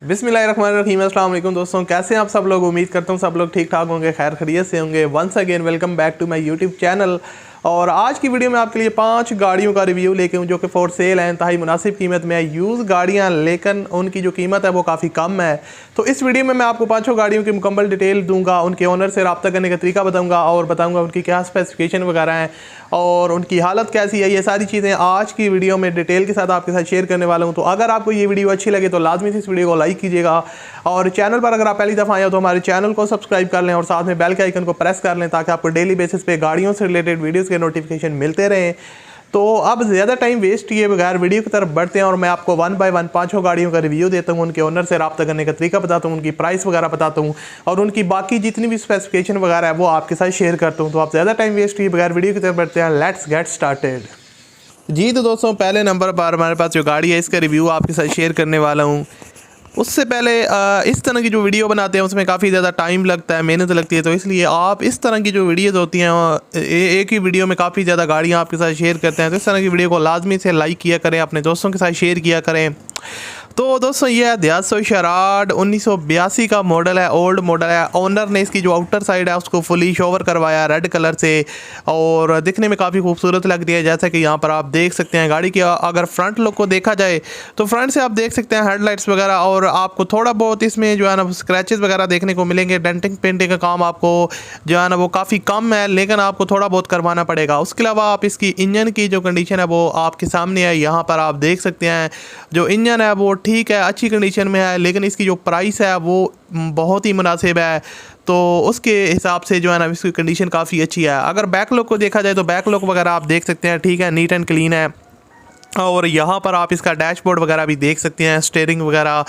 बिस्मिल्लाहिर्रहमानिर्रहीम। अस्सलाम वालेकुम दोस्तों, कैसे हैं आप सब लोग। उम्मीद करता हूँ सब लोग ठीक ठाक होंगे, खैर खैरियत से होंगे। Once again welcome back to my YouTube channel. और आज की वीडियो में आपके लिए 5 गाड़ियों का रिव्यू लेके हूँ जो कि फॉर सेल हैं, इंतहाई मुनासिब कीमत में है। यूज़ गाड़ियाँ, लेकिन उनकी जो कीमत है वो काफ़ी कम है। तो इस वीडियो में मैं आपको 5 गाड़ियों की मुकम्मल डिटेल दूंगा, उनके ओनर से रब्ता करने का तरीका बताऊँगा और बताऊँगा उनकी क्या स्पेसिफिकेशन वगैरह हैं और उनकी हालत कैसी है। ये सारी चीज़ें आज की वीडियो में डिटेल के साथ आपके साथ शेयर करने वाला हूँ। तो अगर आपको ये वीडियो अच्छी लगे तो लाजमी से इस वीडियो को लाइक कीजिएगा और चैनल पर अगर आप पहली दफ़ा आए हो तो हमारे चैनल को सब्सक्राइब कर लें और साथ में बेल के आइकन को प्रेस कर लें ताकि आपको डेली बेसिस पे गाड़ियों से रिलेटेड वीडियोज़ के नोटिफिकेशन मिलते रहें। तो अब ज़्यादा टाइम वेस्ट किए बगैर वीडियो की तरफ बढ़ते हैं और मैं आपको 1 बाय 1 5 गाड़ियों का रिव्यू देता हूँ, उनके ओनर से रब्ता करने का तरीका बताता हूँ, उनकी प्राइस वगैरह बताता हूँ और उनकी बाकी जितनी भी स्पेसिफिकेशन वगैरह है वो आपके साथ शेयर करता हूँ। तो आप ज़्यादा टाइम वेस्ट किए बगैर वीडियो की तरफ बढ़ते हैं। लेट्स गेट स्टार्टेड जी। तो दोस्तों, पहले नंबर पर हमारे पास जो गाड़ी है इसका रिव्यू आपके साथ शेयर करने वाला हूँ। उससे पहले इस तरह की जो वीडियो बनाते हैं उसमें काफ़ी ज़्यादा टाइम लगता है, मेहनत लगती है। तो इसलिए आप इस तरह की जो वीडियोज़ होती हैं एक ही वीडियो में काफ़ी ज़्यादा गाड़ियाँ आपके साथ शेयर करते हैं। तो इस तरह की वीडियो को लाजमी से लाइक किया करें, अपने दोस्तों के साथ शेयर किया करें। तो दोस्तों, ये है दयात्सु शराड 1982 का मॉडल है, ओल्ड मॉडल है। ओनर ने इसकी जो आउटर साइड है उसको फुली शोवर करवाया रेड कलर से और दिखने में काफ़ी खूबसूरत लगती है, जैसा कि यहाँ पर आप देख सकते हैं। गाड़ी की अगर फ्रंट लुक को देखा जाए तो फ्रंट से आप देख सकते हैं हेडलाइट्स वगैरह और आपको थोड़ा बहुत इसमें जो है ना स्क्रैचेस वगैरह देखने को मिलेंगे। डेंटिंग पेंटिंग का काम आपको जो है ना वो काफ़ी कम है, लेकिन आपको थोड़ा बहुत करवाना पड़ेगा। उसके अलावा आप इसकी इंजन की जो कंडीशन है वो आपके सामने है, यहाँ पर आप देख सकते हैं। जो इंजन है वो ठीक है, अच्छी कंडीशन में है, लेकिन इसकी जो प्राइस है वो बहुत ही मुनासिब है। तो उसके हिसाब से जो है ना इसकी कंडीशन काफ़ी अच्छी है। अगर बैक लुक को देखा जाए तो बैक लुक वगैरह आप देख सकते हैं, ठीक है, नीट एंड क्लीन है। और यहाँ पर आप इसका डैशबोर्ड वगैरह भी देख सकते हैं, स्टीयरिंग वगैरह।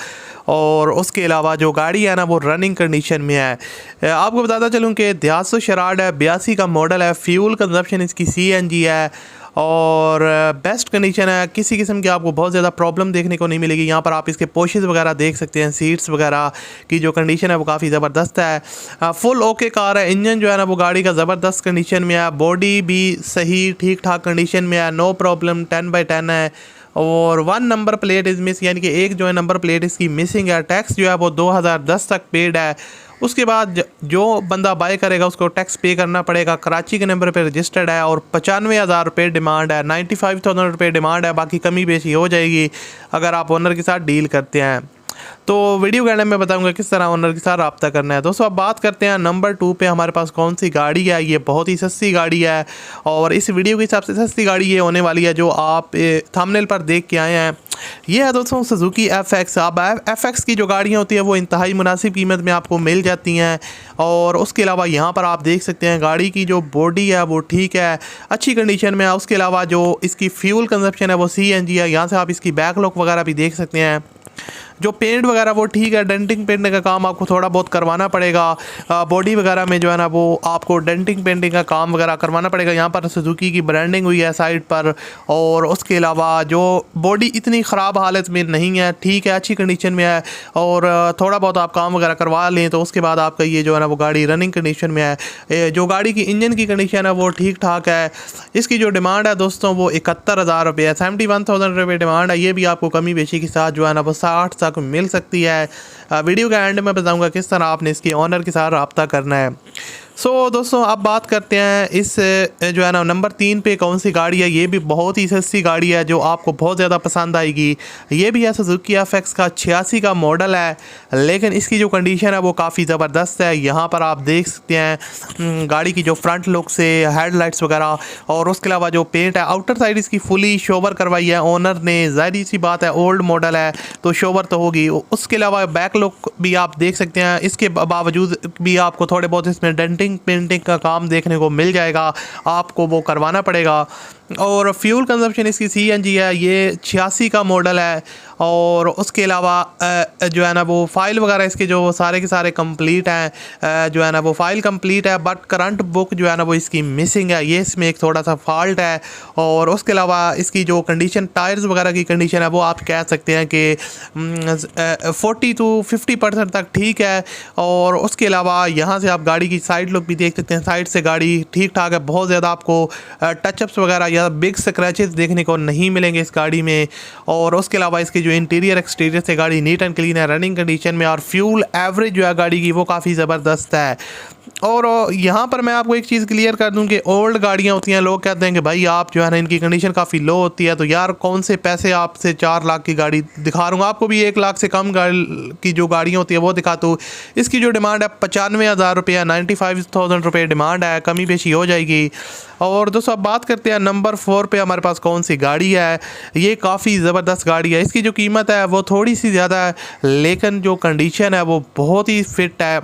और उसके अलावा जो गाड़ी है ना वो रनिंग कंडीशन में है। आपको बताता चलूँ कि दयात्सु शराड है, 82 का मॉडल है। फ्यूल कंजप्शन इसकी CNG है और बेस्ट कंडीशन है। किसी किस्म की आपको बहुत ज़्यादा प्रॉब्लम देखने को नहीं मिलेगी। यहाँ पर आप इसके पोशेस वगैरह देख सकते हैं, सीट्स वगैरह की जो कंडीशन है वो काफ़ी ज़बरदस्त है। फुल ओके कार है। इंजन जो है ना वो गाड़ी का ज़बरदस्त कंडीशन में है। बॉडी भी सही ठीक ठाक कंडीशन में है, नो प्रॉब्लम, 10/10 है। और 1 नंबर प्लेट इज़ मिस, यानी कि एक जो है नंबर प्लेट इसकी मिसिंग है। टैक्स जो है वो 2010 तक पेड है। उसके बाद जो बंदा बाय करेगा उसको टैक्स पे करना पड़ेगा। कराची के नंबर पे रजिस्टर्ड है और 95,000 रुपये डिमांड है। 95,000 रुपये डिमांड है, बाकी कमी बेशी हो जाएगी अगर आप ओनर के साथ डील करते हैं। तो वीडियो के एंड में बताऊंगा किस तरह ओनर के साथ रब्ता करना है। दोस्तों, अब बात करते हैं नंबर 2 पे हमारे पास कौन सी गाड़ी है। ये बहुत ही सस्ती गाड़ी है और इस वीडियो के हिसाब से सस्ती गाड़ी ये होने वाली है जो आप थंबनेल पर देख के आए हैं। ये है दोस्तों सुजुकी FX। अब FX की जो गाड़ियाँ होती हैं वो इंतहाई मुनासिब कीमत में आपको मिल जाती हैं। और उसके अलावा यहाँ पर आप देख सकते हैं गाड़ी की जो बॉडी है वो ठीक है, अच्छी कंडीशन में है। उसके अलावा जो इसकी फ्यूल कंजप्शन है वो CNG है। यहाँ से आप इसकी बैक लुक वगैरह भी देख सकते हैं। जो पेंट वगैरह वो ठीक है, डेंटिंग पेंटिंग का काम आपको थोड़ा बहुत करवाना पड़ेगा। बॉडी वगैरह में जो है ना वो आपको डेंटिंग पेंटिंग का काम वगैरह करवाना पड़ेगा। यहाँ पर सुजुकी की ब्रांडिंग हुई है साइड पर। और उसके अलावा जो बॉडी इतनी ख़राब हालत में नहीं है, ठीक है, अच्छी कंडीशन में है। और थोड़ा बहुत आप काम वगैरह करवा लें तो उसके बाद आपका ये जो है ना वो गाड़ी रनिंग कंडीशन में है। जो गाड़ी की इंजन की कंडीशन है वो ठीक ठाक है। इसकी जो डिमांड है दोस्तों वो 71,000 रुपये है। 71,000 रुपये डिमांड है। ये भी आपको कमी बेशी के साथ जो है ना वो 60 तक मिल सकती है। वीडियो के एंड में बताऊंगा किस तरह आपने इसके ओनर के साथ रब्ता करना है। दोस्तों, अब बात करते हैं इस जो है ना नंबर 3 पे कौन सी गाड़ी है। ये भी बहुत ही सस्ती गाड़ी है जो आपको बहुत ज़्यादा पसंद आएगी। ये भी है सुजुकी FX का 86 का मॉडल है, लेकिन इसकी जो कंडीशन है वो काफ़ी ज़बरदस्त है। यहाँ पर आप देख सकते हैं गाड़ी की जो फ्रंट लुक से हेडलाइट्स वगैरह और उसके अलावा जो पेंट है, आउटर साइड इसकी फुली शोवर करवाई है ओनर ने। ज़ाहिर सी बात है, ओल्ड मॉडल है तो शोवर तो होगी। उसके अलावा बैक लुक भी आप देख सकते हैं। इसके बावजूद भी आपको थोड़े बहुत इसमें डेंटिंग पेंटिंग का काम देखने को मिल जाएगा, आपको वो करवाना पड़ेगा। और फ्यूल कंजप्शन इसकी CNG है। ये 86 का मॉडल है। और उसके अलावा जो है ना वो फ़ाइल वगैरह इसके जो सारे के सारे कंप्लीट हैं। जो है ना वो फ़ाइल कंप्लीट है, बट करंट बुक जो है ना वो इसकी मिसिंग है। ये इसमें एक थोड़ा सा फॉल्ट है। और उसके अलावा इसकी जो कंडीशन, टायर्स वगैरह की कंडीशन है वो आप कह सकते हैं कि 40 to 50% तक ठीक है। और उसके अलावा यहाँ से आप गाड़ी की साइड लुक भी देख सकते हैं। साइड से गाड़ी ठीक ठाक है, बहुत ज़्यादा आपको टचअप्स वगैरह या बिग स्क्रैचेस देखने को नहीं मिलेंगे इस गाड़ी में। और उसके अलावा इसकी जो इंटीरियर एक्सटीरियर से गाड़ी नीट एंड क्लीन है, रनिंग कंडीशन में, और फ्यूल एवरेज जो है गाड़ी की वो काफ़ी ज़बरदस्त है। और यहाँ पर मैं आपको एक चीज़ क्लियर कर दूं कि ओल्ड गाड़ियाँ होती हैं, लोग कहते हैं कि भाई आप जो है ना इनकी कंडीशन काफ़ी लो होती है, तो यार कौन से पैसे आपसे 4 लाख की गाड़ी दिखा रहा हूँ, आपको भी 1 लाख से कम की जो गाड़ियाँ होती है वो दिखाता हूँ। इसकी जो डिमांड है 95,000 रुपये, 95,000 रुपये डिमांड है, कमी पेशी हो जाएगी। और दोस्तों अब बात करते हैं नंबर 4 पे हमारे पास कौन सी गाड़ी है। ये काफ़ी ज़बरदस्त गाड़ी है। इसकी जो कीमत है वो थोड़ी सी ज़्यादा है, लेकिन जो कंडीशन है वो बहुत ही फिट है।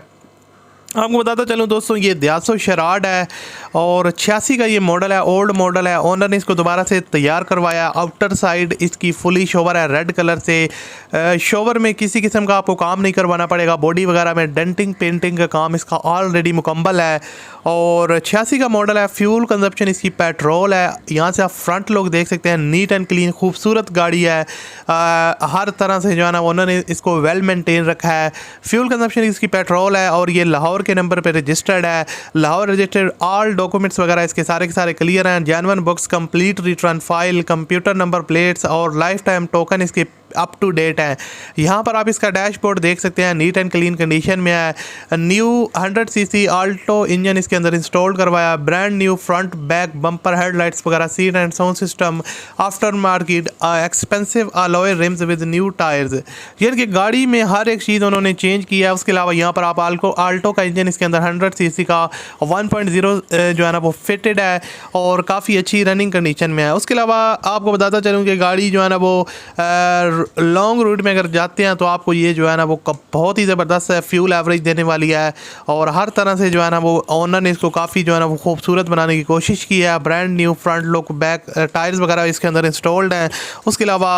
आपको बताता चलूँ दोस्तों, ये Daihatsu Charade है और 86 का ये मॉडल है, ओल्ड मॉडल है। ओनर ने इसको दोबारा से तैयार करवाया। आउटर साइड इसकी फुली शोवर है रेड कलर से। शोवर में किसी किस्म का आपको काम नहीं करवाना पड़ेगा। बॉडी वगैरह में डेंटिंग पेंटिंग का काम इसका ऑलरेडी मुकम्मल है। और 86 का मॉडल है। फ्यूल कंजप्शन इसकी पेट्रोल है। यहाँ से आप फ्रंट लोग देख सकते हैं, नीट एंड क्लीन खूबसूरत गाड़ी है। हर तरह से जो है ना ओनर ने इसको वेल मेंटेन रखा है। फ्यूल कंजप्शन इसकी पेट्रोल है और ये लाहौर के नंबर पे रजिस्टर्ड है। लाहौर रजिस्टर्ड, ऑल डॉक्यूमेंट्स वगैरह इसके सारे के सारे क्लियर हैं। Genuine books, complete return file, computer number plates और लाइफ टाइम टोकन इसके अप टू डेट है। यहाँ पर आप इसका डैशबोर्ड देख सकते हैं, नीट एंड क्लीन कंडीशन में है। न्यू 100 सीसी आल्टो इंजन इसके अंदर इंस्टॉल करवाया। Brand new front back bumper headlights वगैरह, seat and sound system, aftermarket expensive alloy rims with new tyres. यानी कि गाड़ी में हर एक चीज़ उन्होंने चेंज किया है। उसके अलावा यहाँ पर आप आल्टो का इंजन इसके अंदर 100 सीसी का 1.0 जो है ना वो फिटेड है और काफ़ी अच्छी रनिंग कंडीशन में है। उसके अलावा आपको बताता चलूँ कि गाड़ी जो है ना वो लॉन्ग रूट में अगर जाते हैं तो आपको ये जो है ना वो बहुत ही ज़बरदस्त है, फ्यूल एवरेज देने वाली है। और हर तरह से जो है ना वो ओनर ने इसको काफ़ी जो है ना वो खूबसूरत बनाने की कोशिश की है। Brand new front look, back tyres वगैरह इसके अंदर इंस्टॉल्ड हैं। उसके अलावा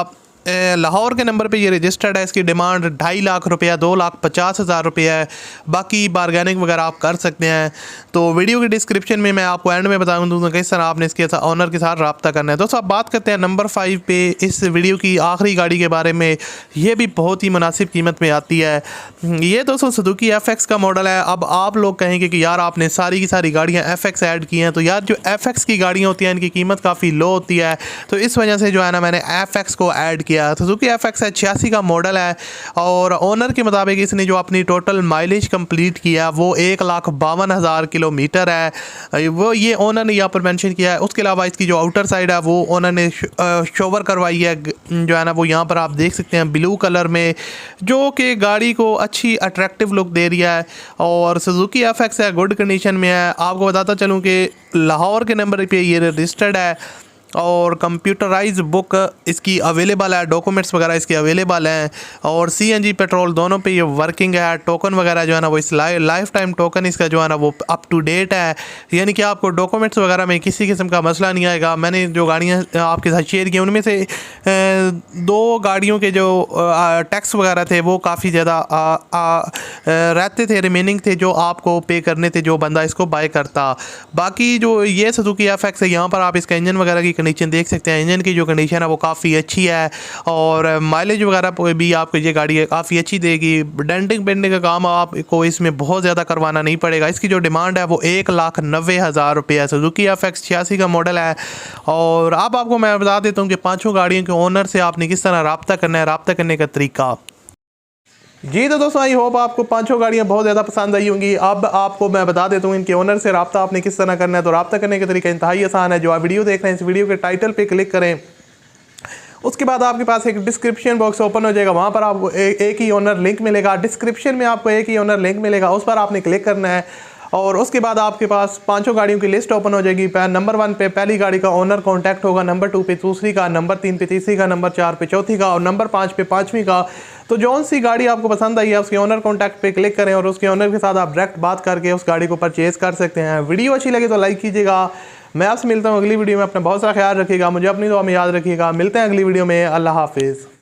लाहौर के नंबर पे ये रजिस्टर्ड है। इसकी डिमांड 2.5 लाख रुपया, 2,50,000 रुपये है। बाकी बारगेनिंग वगैरह आप कर सकते हैं। तो वीडियो के डिस्क्रिप्शन में मैं आपको एंड में बता दूँगा किस तरह आपने इसके ओनर के साथ रब्ता करना है। दोस्तों अब बात करते हैं नंबर 5 पे इस वीडियो की आखिरी गाड़ी के बारे में। ये भी बहुत ही मुनासिब कीमत में आती है। ये दोस्तों सुजुकी FX का मॉडल है। अब आप लोग कहेंगे कि यार आपने सारी की सारी गाड़ियाँ FX ऐड की हैं, तो यार जो FX की गाड़ियाँ होती हैं इनकी कीमत काफ़ी लो होती है, तो इस वजह से जो है ना मैंने FX को ऐड किया। सुजुकी FX है, 86 का मॉडल है और ओनर के मुताबिक इसने जो अपनी टोटल माइलेज कंप्लीट किया वो 1,52,000 किलोमीटर है। वो ये ओनर ने यहाँ पर मेंशन किया है। उसके अलावा इसकी जो आउटर साइड है वो ओनर ने शोवर करवाई है, जो है ना वो यहाँ पर आप देख सकते हैं ब्लू कलर में, जो कि गाड़ी को अच्छी अट्रैक्टिव लुक दे रही है। और सुजुकी FX है, गुड कंडीशन में है। आपको बताता चलूँ कि लाहौर के नंबर पे ये रजिस्टर्ड है और कंप्यूटराइज बुक इसकी अवेलेबल है, डॉक्यूमेंट्स वगैरह इसके अवेलेबल हैं। और CNG पेट्रोल दोनों पे ये वर्किंग है। टोकन वगैरह जो है ना वो इस लाइफ टाइम टोकन इसका जो है ना वो अप टू डेट है, यानी कि आपको डॉक्यूमेंट्स वगैरह में किसी किस्म का मसला नहीं आएगा। मैंने जो गाड़ियाँ आपके साथ शेयर की उनमें से 2 गाड़ियों के जो टैक्स वगैरह थे वो काफ़ी ज़्यादा रहते थे, रिमेनिंग थे जो आपको पे करने थे जो बंदा इसको बाय करता। बाकी जो ये सुजुकी FX है, यहाँ पर आप इसका इंजन वगैरह की कंडीशन देख सकते हैं। इंजन की जो कंडीशन है वो काफ़ी अच्छी है और माइलेज वगैरह पर भी आपको ये गाड़ी काफ़ी अच्छी देगी। डेंटिंग पेंटिंग का काम आपको इसमें बहुत ज़्यादा करवाना नहीं पड़ेगा। इसकी जो डिमांड है वो 1,90,000 रुपये है। सुजुकी FX 86 का मॉडल है। और अब आपको मैं बता देता हूँ कि 5 गाड़ियों के ओनर से आपने किस तरह रब्ता करना है, रब्ता करने का तरीका। जी तो दोस्तों आई होप आपको 5 गाड़ियाँ बहुत ज़्यादा पसंद आई होंगी। अब आपको मैं बता देता हूँ इनके ओनर से रब्ता आपने किस तरह करना है। तो रब्ता करने का तरीका इंतहाई आसान है। जो आप वीडियो देख रहे हैं इस वीडियो के टाइटल पे क्लिक करें, उसके बाद आपके पास एक डिस्क्रिप्शन बॉक्स ओपन हो जाएगा। वहाँ पर आपको एक ही ओनर लिंक मिलेगा। डिस्क्रिप्शन में आपको एक ही ओनर लिंक मिलेगा, उस पर आपने क्लिक करना है और उसके बाद आपके पास 5 गाड़ियों की लिस्ट ओपन हो जाएगी। नंबर 1 पे पहली गाड़ी का ओनर कॉन्टैक्ट होगा, नंबर 2 पे दूसरी का, नंबर 3 पे तीसरी का, नंबर 4 पे चौथी का और नंबर 5 पे पाँचवीं का। तो जौन सी गाड़ी आपको पसंद आई है उसके ओनर कॉन्टैक्ट पे क्लिक करें और उसके ओनर के साथ आप डायरेक्ट बात करके उस गाड़ी को परचेज़ कर सकते हैं। वीडियो अच्छी लगे तो लाइक कीजिएगा। मैं आपसे मिलता हूँ अगली वीडियो में। अपना बहुत सारा ख्याल रखिएगा, मुझे अपनी दुआ में याद रखिएगा। मिलते हैं अगली वीडियो में। अल्लाह हाफिज़।